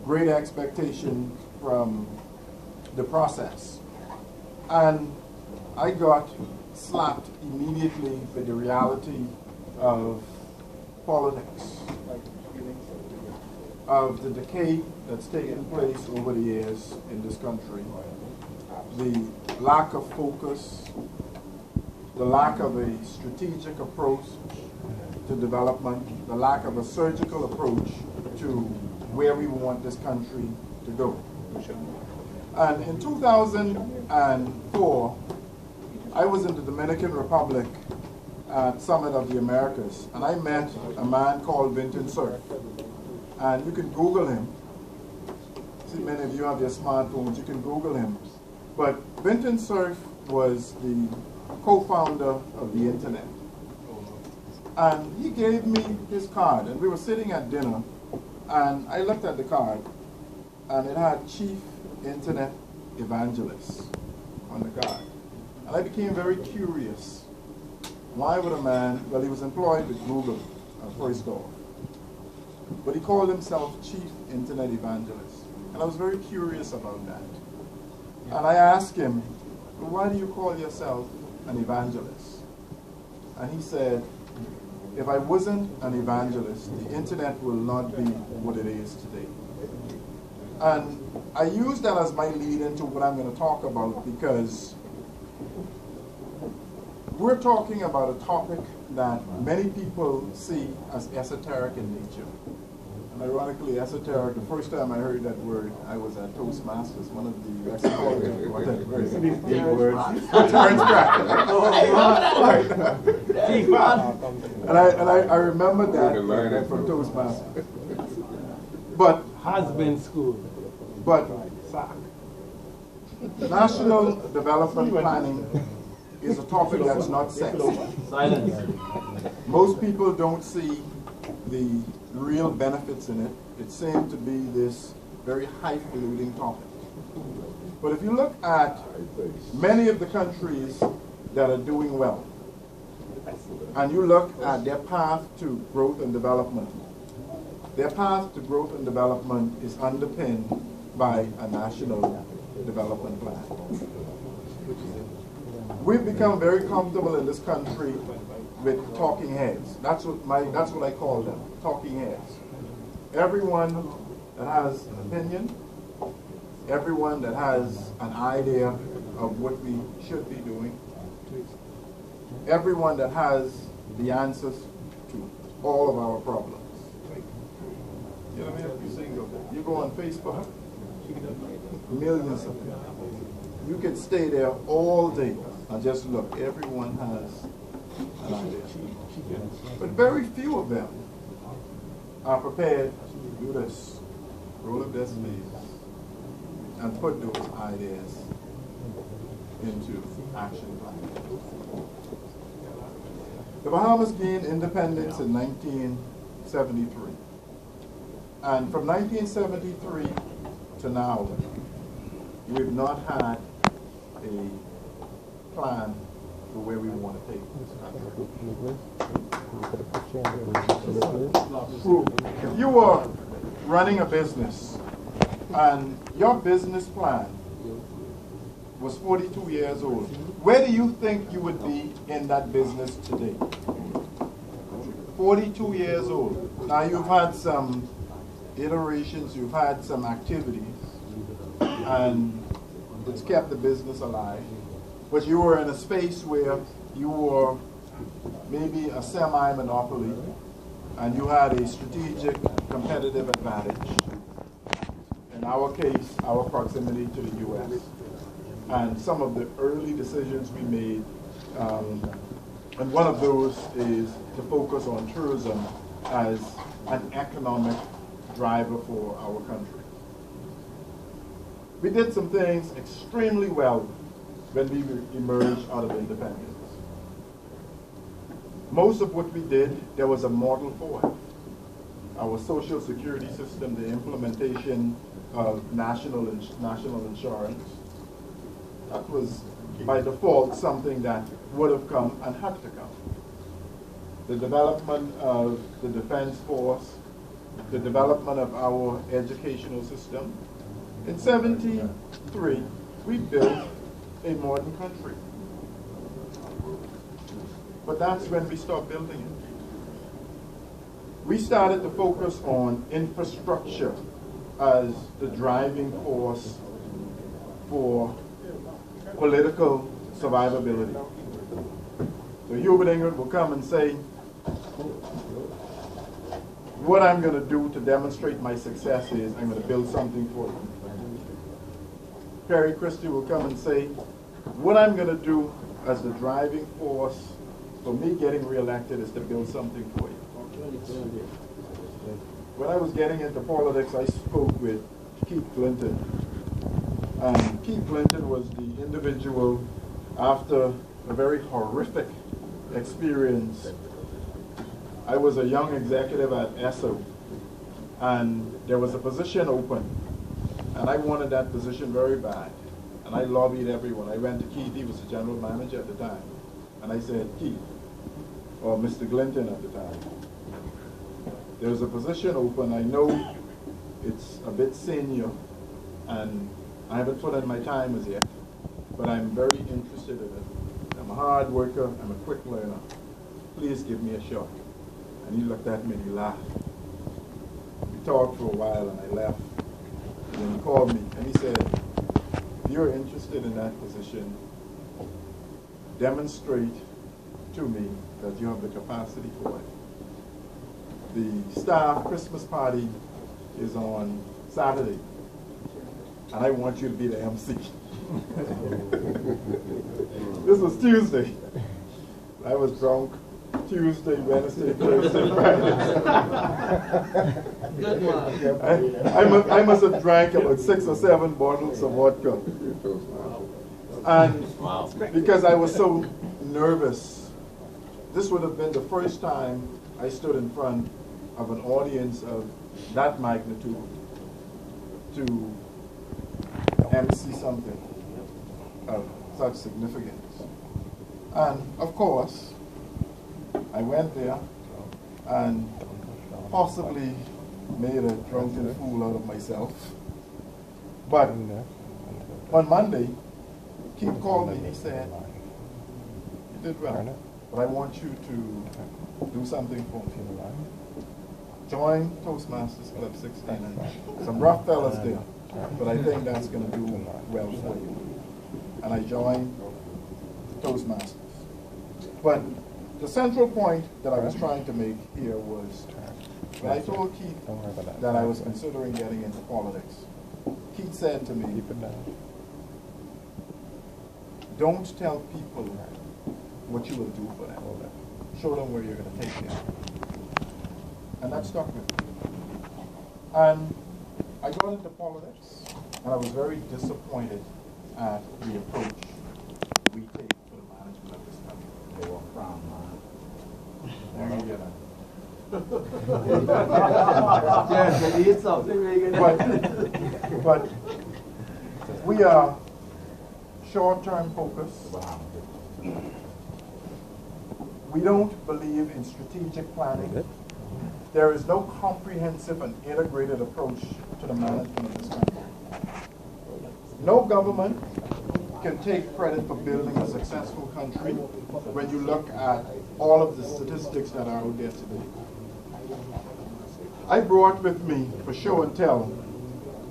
great expectation from the process. And I got slapped immediately with the reality of politics, of the decay that's taken place over the years in this country, the lack of focus, the lack of a strategic approach to development, the lack of a surgical approach to where we want this country to go. And in 2004, I was in the Dominican Republic at Summit of the Americas, and I met a man called Vinton Cerf. And you can Google him. See, many of you have your smartphones, you can Google him. But Vinton Cerf was the co-founder of the internet. And he gave me his card, and we were sitting at dinner, and I looked at the card, and it had Chief Internet Evangelist on the card. And I became very curious. Why would a man, well, he was employed with Google, first off, but he called himself Chief Internet Evangelist. And I was very curious about that. And I asked him, well, why do you call yourself an evangelist? And he said, if I wasn't an evangelist, the internet will not be what it is today. And I use that as my lead into what I'm going to talk about, because we're talking about a topic that many people see as esoteric in nature. And ironically, esoteric, the first time I heard that word, I was at Toastmasters, one of the big words. Turns crack. And I remember that from Toastmasters. But Husband school. But national development planning is a topic that's not sexy. Silence. Most people don't see the real benefits in it. It seems to be this very highfalutin topic. But if you look at many of the countries that are doing well, and you look at their path to growth and development, their path to growth and development is underpinned by a national development plan. We've become very comfortable in this country with talking heads. That's what I call them, talking heads. Everyone that has an opinion, everyone that has an idea of what we should be doing, everyone that has the answers to all of our problems. You know what I mean? You go on Facebook, millions of them. You can stay there all day and just look. Everyone has an idea. But very few of them are prepared to do this, roll up their sleeves, and put those ideas into action plans. The Bahamas gained independence in 1973. And from 1973 to now, we've not had a plan for where we want to take this. If you were running a business and your business plan was 42 years old, where do you think you would be in that business today? 42 years old. Now you've had some iterations, you've had some activities, and it's kept the business alive. But you were in a space where you were maybe a semi-monopoly, and you had a strategic competitive advantage. In our case, our proximity to the U.S. and some of the early decisions we made, and one of those is to focus on tourism as an economic driver for our country. We did some things extremely well when we emerged out of independence. Most of what we did, there was a model for it. Our social security system, the implementation of national insurance, that was by default something that would have come and had to come. The development of the defense force, the development of our educational system. In 73, we built a modern country. But that's when we stopped building it. We started to focus on infrastructure as the driving force for political survivability. So Hubert Ingrid will come and say, what I'm going to do to demonstrate my success is I'm going to build something for you. Perry Christie will come and say, what I'm going to do as the driving force for me getting reelected is to build something for you. When I was getting into politics, I spoke with Keith Clinton. And Keith Clinton was the individual, after a very horrific experience. I was a young executive at ESSO, and there was a position open, and I wanted that position very bad. And I lobbied everyone. I went to Keith, he was the general manager at the time, and I said, Keith, or Mr. Clinton at the time, there's a position open. I know it's a bit senior, and I haven't put in my time as yet, but I'm very interested in it. I'm a hard worker, I'm a quick learner. Please give me a shot. And he looked at me and he laughed. We talked for a while and I left. And then he called me and he said, if you're interested in that position, demonstrate to me that you have the capacity for it. The staff Christmas party is on Saturday, and I want you to be the MC. This was Tuesday. I was drunk Tuesday, Wednesday, Thursday, Friday. Good one. I must have drank about 6 or 7 bottles of vodka. And because I was so nervous, this would have been the first time I stood in front of an audience of that magnitude to MC something of such significance. And of course, I went there and possibly made a drunken fool out of myself. But on Monday, Keith called me and he said, you did well, but I want you to do something for me. Join Toastmasters Club 16. Some rough fellas there, but I think that's going to do well for you. And I joined Toastmasters. But the central point that I was trying to make here was, when I told Keith that I was considering getting into politics, Keith said to me, don't tell people what you will do for them. Show them where you're going to take them. And that stuck with me. And I got into politics, and I was very disappointed at the approach we take for the management of this country. They were frown but we are short-term focused. We don't believe in strategic planning. There is no comprehensive and integrated approach to the management of this country. No government can take credit for building a successful country when you look at all of the statistics that are out there today. I brought with me, for show and tell,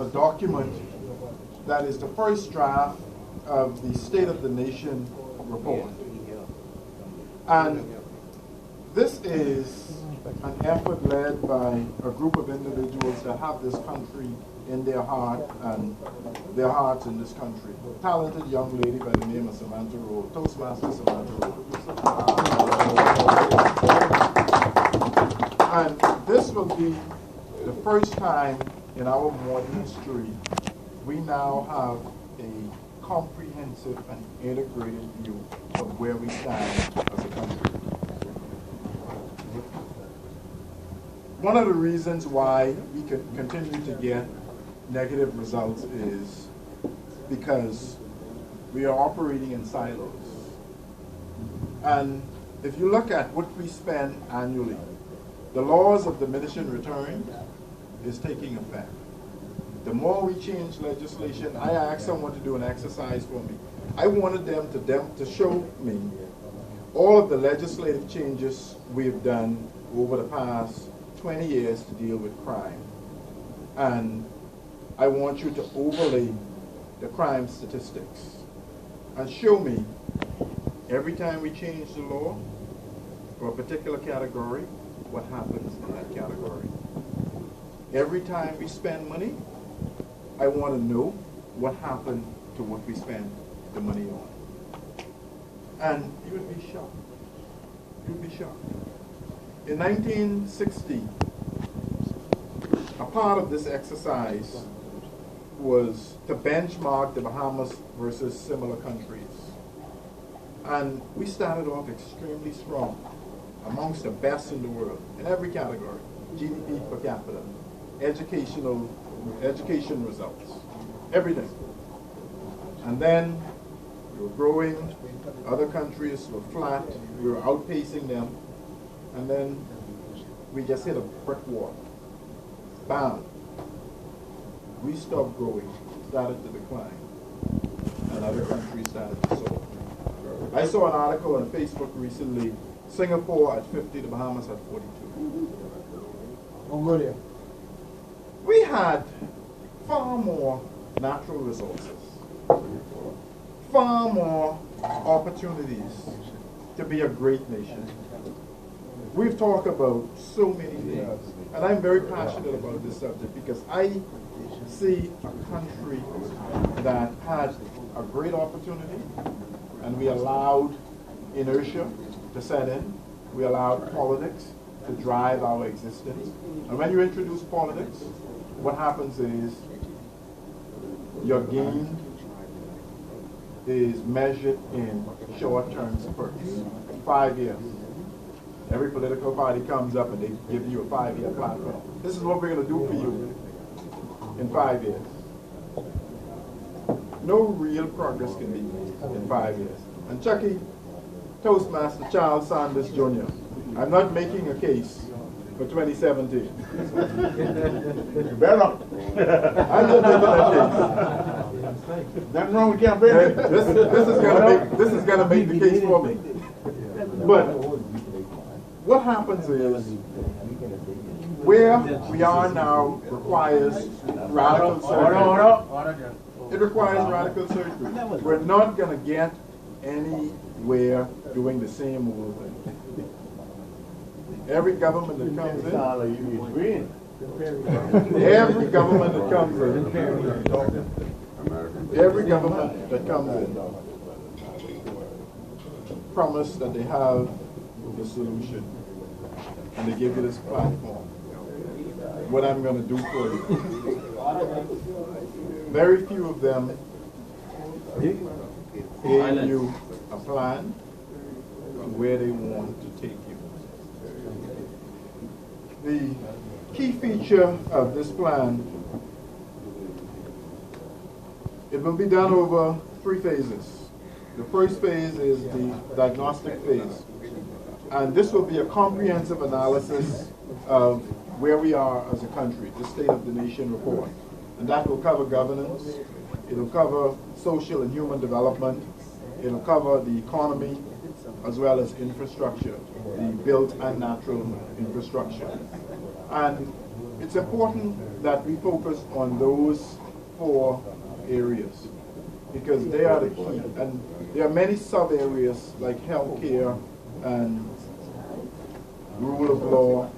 a document that is the first draft of the State of the Nation report. And this is an effort led by a group of individuals that have this country in their heart and their hearts in this country. A talented young lady by the name of Samantha Rolle, Toastmaster Samantha Rolle. And this will be the first time in our modern history we now have a comprehensive and integrated view of where we stand as a country. One of the reasons why we can continue to get negative results is because we are operating in silos. And if you look at what we spend annually, the laws of diminishing return is taking effect. The more we change legislation, I asked someone to do an exercise for me. I wanted them to show me all of the legislative changes we've done over the past 20 years to deal with crime. And I want you to overlay the crime statistics and show me every time we change the law for a particular category, what happens in that category. Every time we spend money, I want to know what happened to what we spend the money on. And you would be shocked. You'd be shocked. In 1960, a part of this exercise was to benchmark the Bahamas versus similar countries. And we started off extremely strong, amongst the best in the world, in every category. GDP per capita, education results, everything. And then we were growing, other countries were flat, we were outpacing them, and then we just hit a brick wall. Bam. We stopped growing, started to decline, and other countries started to soar. I saw an article on Facebook recently, Singapore at 50, the Bahamas at 42. Mongolia. We had far more natural resources, far more opportunities to be a great nation. We've talked about so many things, and I'm very passionate about this subject because I see a country that had a great opportunity, and we allowed inertia to set in. We allowed politics to drive our existence. And when you introduce politics, what happens is your gain is measured in short-term spurts, 5 years. Every political party comes up and they give you a 5-year platform. This is what we're going to do for you in 5 years. No real progress can be made in 5 years. And Chucky, Toastmaster Charles Sanders Jr., I'm not making a case for 2017. You better. I'm not making that case. Nothing wrong with campaigning. This is gonna make the case for me. But what happens is where we are now requires radical surgery. It requires radical surgery. We're not gonna get anywhere doing the same old thing. Every government that comes in, every government that comes in, every government that comes in, promise that they have the solution, and they give you this platform. What I'm going to do for you. Very few of them gave you a plan on where they want to take you. The key feature of this plan, it will be done over 3 phases. The first phase is the diagnostic phase. And this will be a comprehensive analysis of where we are as a country, the State of the Nation report. And that will cover governance, it will cover social and human development, it will cover the economy, as well as infrastructure, the built and natural infrastructure. And it's important that we focus on those 4 areas because they are the key. And there are many sub-areas like healthcare and rule of law,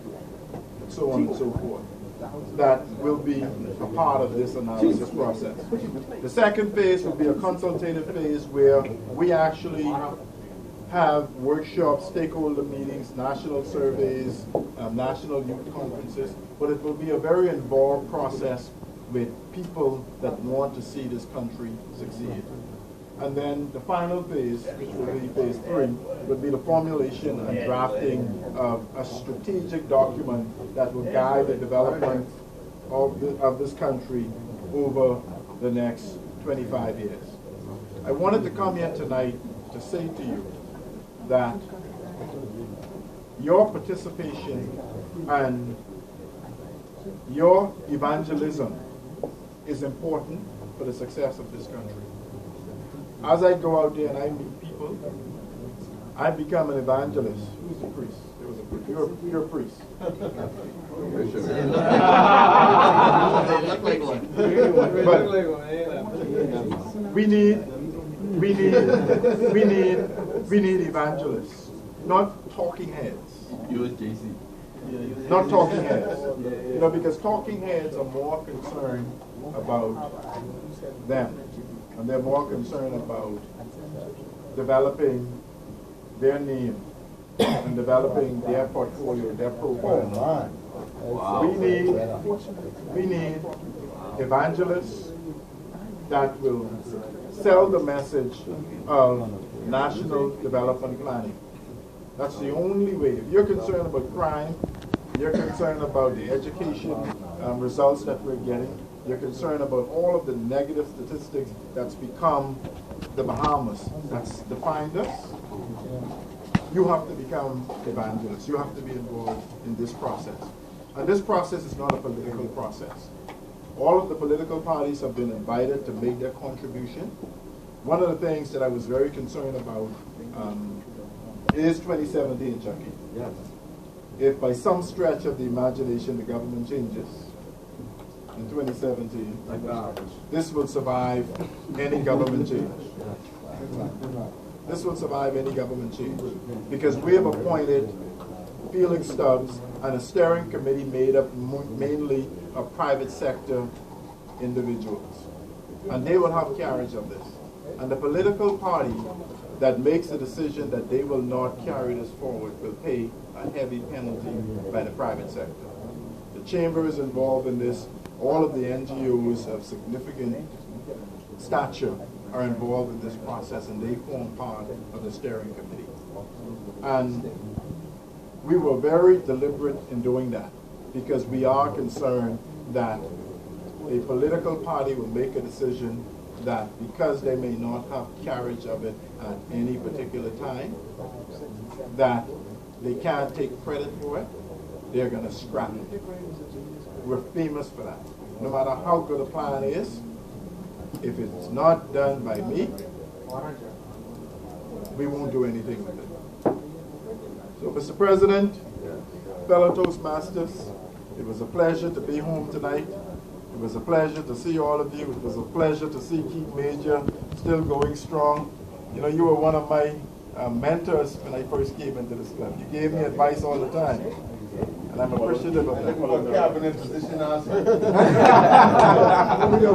and so on and so forth, that will be a part of this analysis process. The second phase will be a consultative phase where we actually have workshops, stakeholder meetings, national surveys, national youth conferences, but it will be a very involved process with people that want to see this country succeed. And then the final phase, which will be phase 3, would be the formulation and drafting of a strategic document that will guide the development of this country over the next 25 years. I wanted to come here tonight to say to you that your participation and your evangelism is important for the success of this country. As I go out there and I meet people, I become an evangelist. Who's the priest? There was a priest. You're a priest. But we need evangelists, not talking heads. Not talking heads. You know, because talking heads are more concerned about them. And they're more concerned about developing their name and developing their portfolio, their profile. Wow. We need evangelists that will sell the message of national development planning. That's the only way. If you're concerned about crime, you're concerned about the education results that we're getting, you're concerned about all of the negative statistics that's become the Bahamas, that's defined us, you have to become evangelists. You have to be involved in this process. And this process is not a political process. All of the political parties have been invited to make their contribution. One of the things that I was very concerned about is 2017, Chucky. Yes. If by some stretch of the imagination the government changes in 2017, this will survive any government change. This will survive any government change. Because we have appointed Felix Stubbs and a steering committee made up mainly of private sector individuals. And they will have carriage of this. And the political party that makes a decision that they will not carry this forward will pay a heavy penalty by the private sector. The chamber is involved in this. All of the NGOs of significant stature are involved in this process, and they form part of the steering committee. And we were very deliberate in doing that because we are concerned that a political party will make a decision that because they may not have carriage of it at any particular time, that they can't take credit for it, they're going to scrap it. We're famous for that. No matter how good a plan is, if it's not done by me, we won't do anything with it. So, Mr. President, fellow Toastmasters, it was a pleasure to be home tonight. It was a pleasure to see all of you. It was a pleasure to see Keith Major still going strong. You know, you were one of my mentors when I first came into this club. You gave me advice all the time. And I'm appreciative of that. Cabinet position also. Thank you.